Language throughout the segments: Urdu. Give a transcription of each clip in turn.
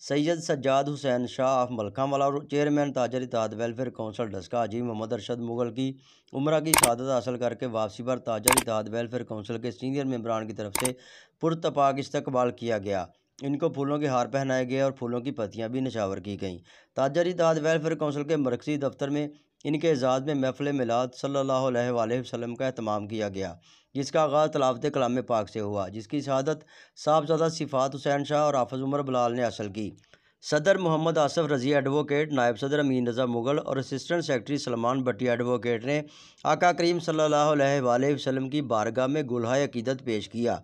سید سجاد حسین شاہ آف ملکھام والا اور چیئرمین تاجر اتحاد ویلفیئر کونسل ڈسکا حاجی محمد ارشد مغل کی عمرہ کی سعادت حاصل کر کے واپسی پر تاجر اتحاد ویلفیئر کونسل کے سینئر ممبران کی طرف سے پرتپاک استقبال کیا گیا۔ ان کو پھولوں کے ہار پہنائے گئے اور پھولوں کی پتیاں بھی نچھاور کی گئیں۔ تاجر اتحاد ویلفیئر کونسل کے مرکزی دفتر میں ان کے اعزاز میں محفل میلاد صلی اللہ علیہ وآلہ وسلم کا اہتمام کیا گیا، جس کا آغاز تلاوت کلام پاک سے ہوا، جس کی شہادت صاحبزادہ صفات حسین شاہ اور حافظ عمر بلال نے حاصل کی۔ صدر محمد آصف رضی ایڈوکیٹ، نائب صدر امین رضا مغل اور اسسٹنٹ سیکرٹری سلمان بٹی ایڈوکیٹ نے آقا کریم صلی اللہ علیہ وآلہ وسلم کی بارگاہ میں گلہائے عقیدت پیش کیا۔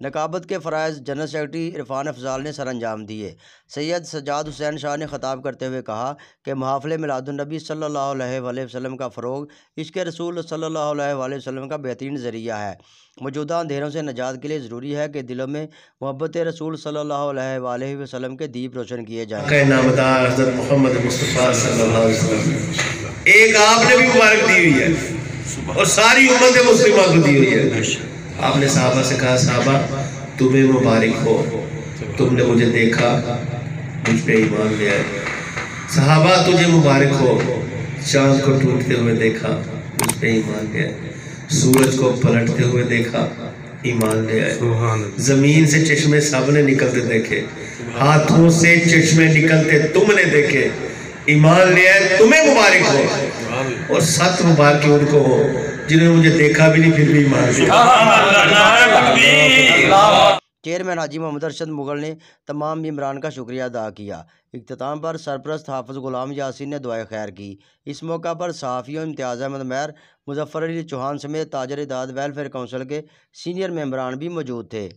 نقابت کے فرائض جنرل سیکرٹری عرفان افضال نے سر انجام دیے۔ سید سجاد حسین شاہ نے خطاب کرتے ہوئے کہا کہ محافل میلاد النبی صلی اللہ علیہ وآلہ وسلم کا فروغ عشق رسول صلی اللہ علیہ وآلہ وسلم کا بہترین ذریعہ ہے۔ موجودہ اندھیروں سے نجات کے لیے ضروری ہے کہ دلوں میں محبت رسول صلی اللہ علیہ وآلہ وسلم کے دیپ روشن کیے جائیں۔ نامدار حضرت محمد مصطفیٰ صلی اللہ علیہ وسلم ایک آپ نے بھی مبارک دی ہوئی ہے اور ساری امت مسلمہ کو دی ہوئی ہے۔ آپ نے صحابہ سے کہا صحابہ تمہیں مبارک ہو، تم نے مجھے دیکھا مجھ پہ ایمان لے آئے۔ صحابہ تجھے مبارک ہو، چاند کو ٹوٹتے ہوئے دیکھا مجھ پہ ایمان لے آئے، سورج کو پلٹتے ہوئے دیکھا ایمان لے آئے، زمین سے چشمے سب نے نکلتے دیکھے، ہاتھوں سے چشمے نکلتے تم نے دیکھے، ایمان لے آئے، تمہیں مبارک ہو۔ اور 7 مبارکی ان کو ہو جنہوں نے مجھے دیکھا بھی نہیں پھر بھی ایمان لے آئے۔ چیئرمین حاجی محمد ارشد مغل نے تمام ممبران کا شکریہ ادا کیا۔ اختتام پر سرپرست حافظ غلام یاسین نے دعائے خیر کی۔ اس موقع پر صحافیوں امتیاز احمد مہر، مظفر علی چوہان سمیت تاجر اتحاد ویلفیئر کونسل کے سینئر ممبران بھی موجود تھے۔